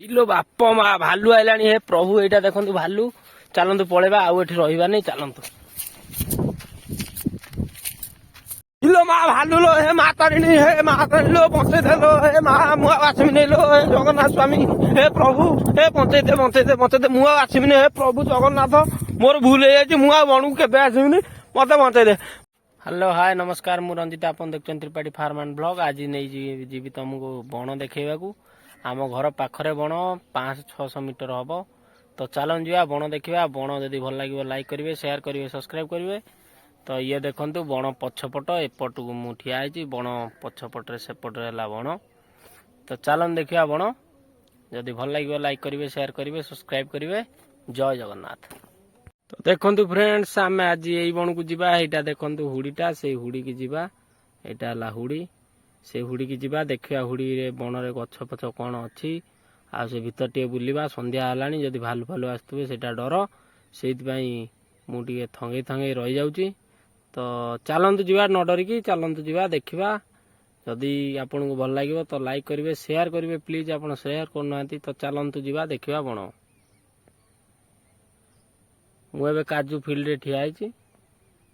ଇଲୋ ବାପ ମା ଭାଲୁ ଆଇଲାଣି। ହେ ପ୍ରଭୁ, ଏଇଟା ଦେଖନ୍ତୁ ଭାଲୁ। ଚାଲନ୍ତୁ ପଳେଇବା, ଆଉ ଏଠି ରହିବା ନାଇଁ, ଚାଲନ୍ତୁ। ଇଲୋ ମା ଭାଲୁ ଲୋ, ହେ ମା ତାରିଣୀ, ହେ ମା ତାରିଣୀ ଲୋ, ବଞ୍ଚେଇ ଦେଲୋ, ହେ ମା ମୁଁ ଆଉ ଆସିବି ନେଇ ଲୋ, ହେ ଜଗନ୍ନାଥ ସ୍ୱାମୀ, ହେ ପ୍ରଭୁ, ହେ ବଞ୍ଚେଇ ଦେ, ବଞ୍ଚେଇ ଦେ, ବଞ୍ଚେଇ ଦେ, ମୁଁ ଆଉ ଆସିବିନି। ହେ ପ୍ରଭୁ ଜଗନ୍ନାଥ, ମୋର ଭୁଲ ହେଇଯାଇଛି, ମୁଁ ଆଉ ବଣକୁ କେବେ ଆସିବିନି, ମତେ ବଞ୍ଚେଇ ଦେ। ହ୍ୟାଲୋ ହାଏ ନମସ୍କାର, ମୁଁ ରଞ୍ଜିତ, ଆପଣ ଦେଖୁଛନ୍ତି ତ୍ରିପାଠୀ ଫାର୍ମ ଆଣ୍ଡ ବ୍ଲଗ। ଆଜି ଯିବି ତମକୁ ବଣ ଦେଖେଇବାକୁ। ଆମ ଘର ପାଖରେ ବଣ, 500-600 ମିଟର ହବ। ତ ଚାଲନ୍ତୁ ଯିବା ବଣ ଦେଖିବା। ବଣ ଯଦି ଭଲ ଲାଗିବ ଲାଇକ୍ କରିବେ, ସେୟାର କରିବେ, ସବସ୍କ୍ରାଇବ କରିବେ। ତ ଇଏ ଦେଖନ୍ତୁ ବଣ ପଛପଟ, ଏପଟକୁ ମୁଁ ଠିଆ ହେଇଛି। ବଣ ପଛପଟରେ ସେପଟରେ ହେଲା ବଣ। ତ ଚାଲନ୍ତୁ ଦେଖିବା ବଣ। ଯଦି ଭଲ ଲାଗିବ ଲାଇକ୍ କରିବେ, ସେୟାର କରିବେ, ସବସ୍କ୍ରାଇବ କରିବେ। ଜୟ ଜଗନ୍ନାଥ। ତ ଦେଖନ୍ତୁ ଫ୍ରେଣ୍ଡସ୍, ଆମେ ଆଜି ଏଇ ବଣକୁ ଯିବା। ଏଇଟା ଦେଖନ୍ତୁ ହୁଡ଼ିଟା, ସେଇ ହୁଡ଼ିକି ଯିବା। ଏଇଟା ହେଲା ହୁଡ଼ି, ସେ ହୁଡ଼ିକି ଯିବା। ଦେଖିବା ହୁଡ଼ିରେ ବଣରେ ଗଛ ପଛ କ'ଣ ଅଛି, ଆଉ ସେ ଭିତର ଟିକେ ବୁଲିବା। ସନ୍ଧ୍ୟା ହେଲାଣି, ଯଦି ଭାଲୁ ଫାଲୁ ଆସିଥିବେ ସେଇଟା ଡର, ସେଇଥିପାଇଁ ମୁଁ ଟିକେ ଥଙ୍ଗେଇ ଥଙ୍ଗେଇ ରହିଯାଉଛି। ତ ଚାଲନ୍ତୁ ଯିବା, ନ ଡରିକି ଚାଲନ୍ତୁ ଯିବା, ଦେଖିବା। ଯଦି ଆପଣଙ୍କୁ ଭଲ ଲାଗିବ ତ ଲାଇକ୍ କରିବେ, ସେୟାର କରିବେ। ପ୍ଲିଜ୍ ଆପଣ ସେୟାର କରୁନାହାନ୍ତି। ତ ଚାଲନ୍ତୁ ଯିବା, ଦେଖିବା ବଣ। ମୁଁ ଏବେ କାଜୁ ଫିଲ୍ଡରେ ଠିଆ ହେଇଛି।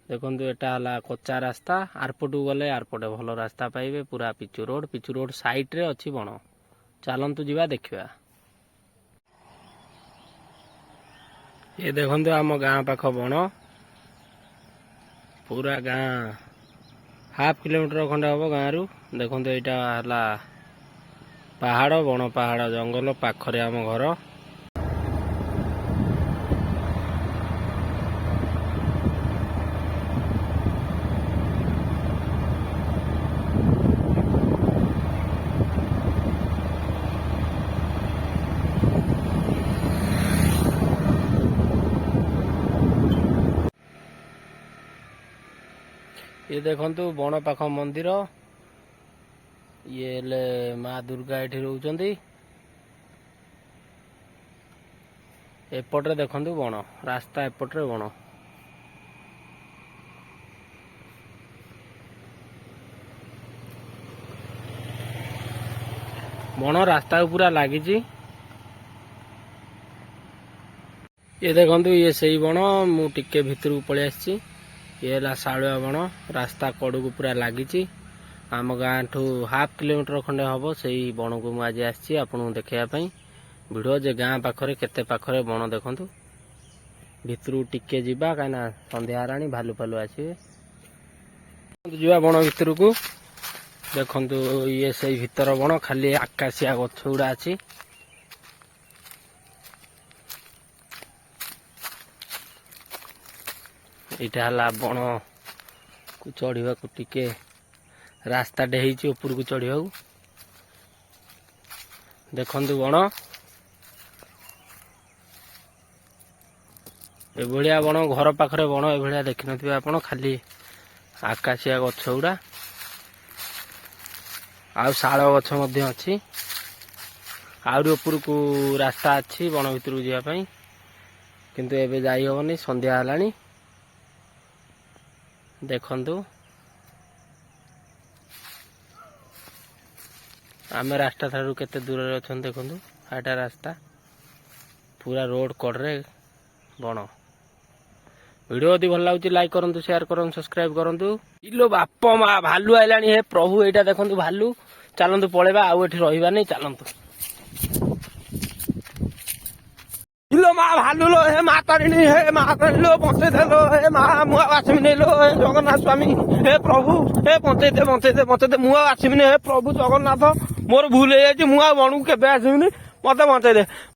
ଦେଖନ୍ତୁ ଏଟା ହେଲା କଚ୍ଚା ରାସ୍ତା। ଆରପଟକୁ ଗଲେ ଆରପଟେ ଭଲ ରାସ୍ତା ପାଇବେ, ପୁରା ପିଚୁ ରୋଡ ସାଇଡରେ ଅଛି ବଣ। ଚାଲନ୍ତୁ ଯିବା, ଦେଖିବା। ଏ ଦେଖନ୍ତୁ ଆମ ଗାଁ ପାଖ ବଣ, ପୁରା ଗାଁ 1/2 କିଲୋମିଟର ଖଣ୍ଡେ ହବ ଗାଁରୁ। ଦେଖନ୍ତୁ ଏଇଟା ହେଲା ପାହାଡ଼, ବଣ ପାହାଡ଼ ଜଙ୍ଗଲ ପାଖରେ ଆମ ଘର। ये देखंतु बण पाख मंदिर। ये ले माँ दुर्गा एठी रहउचंदी। एपटरे देखंतु बण, रास्ता एपटरे बण। बण रास्ता पूरा लागिची। ये देखंतु ये सही बण, मु टिके भितरକୁ पळेई आछी। ये ହେଲା ଶାଳୁଆ ବଣ, ରାସ୍ତା କଡ଼କୁ ପୁରା ଲାଗିଛି। ଆମ ଗାଁଠୁ 1/2 କିଲୋମିଟର ଖଣ୍ଡେ ହବ ସେଇ ବଣକୁ ମୁଁ ଆଜି ଆସିଛି ଆପଣଙ୍କୁ ଦେଖେଇବା ପାଇଁ। ଭିଡ଼ିଓ ଯେ ଗାଁ ପାଖରେ କେତେ ପାଖରେ ବଣ ଦେଖନ୍ତୁ। ଭିତରକୁ ଟିକେ ଯିବା, କାହିଁକିନା ସନ୍ଧ୍ୟା ହେଲାଣି, ଭାଲୁ ଫାଲୁ ଆସିବେ। ଯିବା ବଣ ଭିତରକୁ। ଦେଖନ୍ତୁ ଇଏ ସେଇ ଭିତର ବଣ, ଖାଲି ଆକାଶିଆ ଗଛ ଗୁଡ଼ା ଅଛି। ଏଇଟା ହେଲା ବଣ କୁ ଚଢ଼ିବାକୁ ଟିକେ ରାସ୍ତାଟେ ହେଇଛି ଉପରକୁ ଚଢ଼ିବାକୁ। ଦେଖନ୍ତୁ ବଣ, ଏଭଳିଆ ବଣ ଘର ପାଖରେ ବଣ ଏଭଳିଆ ଦେଖିନଥିବେ ଆପଣ। ଖାଲି ଆକାଶିଆ ଗଛ ଗୁଡ଼ା, ଆଉ ଶାଳ ଗଛ ମଧ୍ୟ ଅଛି। ଆହୁରି ଉପରକୁ ରାସ୍ତା ଅଛି ବଣ ଭିତରକୁ ଯିବା ପାଇଁ, କିନ୍ତୁ ଏବେ ଯାଇ ହବନି, ସନ୍ଧ୍ୟା ହେଲାଣି। ଦେଖନ୍ତୁ ଆମେ ରାସ୍ତା ଠାରୁ କେତେ ଦୂରରେ ଅଛନ୍ତି। ଦେଖନ୍ତୁ ଏଇଟା ରାସ୍ତା, ପୁରା ରୋଡ କଡ଼ରେ ବଣ। ଭିଡ଼ିଓ ଯଦି ଭଲ ଲାଗୁଛି ଲାଇକ୍ କରନ୍ତୁ, ସେୟାର କରନ୍ତୁ, ସବସ୍କ୍ରାଇବ କରନ୍ତୁ। ଇଲୋ ବାପ ମା ଭାଲୁ ଆଇଲାଣି। ହେ ପ୍ରଭୁ, ଏଇଟା ଦେଖନ୍ତୁ ଭାଲୁ। ଚାଲନ୍ତୁ ପଳେଇବା, ଆଉ ଏଠି ରହିବା ନାଇଁ, ଚାଲନ୍ତୁ। ଇଲୋ ମା ଭାଲୁ ଲୋ, ହେ ମା ତାରିଣୀ, ହେ ମା ତାରିଣୀ ଲୋ, ବଞ୍ଚେଇ ଦେଲୋ, ହେ ମା ମୁଁ ଆଉ ଆସିବି ନେଇ ଲୋ, ହେ ଜଗନ୍ନାଥ ସ୍ୱାମୀ, ହେ ପ୍ରଭୁ, ହେ ବଞ୍ଚେଇ ଦେ, ବଞ୍ଚେଇ ଦେ, ବଞ୍ଚେଇ ଦେ, ମୁଁ ଆଉ ଆସିବିନି। ହେ ପ୍ରଭୁ ଜଗନ୍ନାଥ, ମୋର ଭୁଲ ହେଇଯାଇଛି, ମୁଁ ଆଉ ବଣକୁ କେବେ ଆସିବିନି, ମତେ ବଞ୍ଚେଇ ଦେ।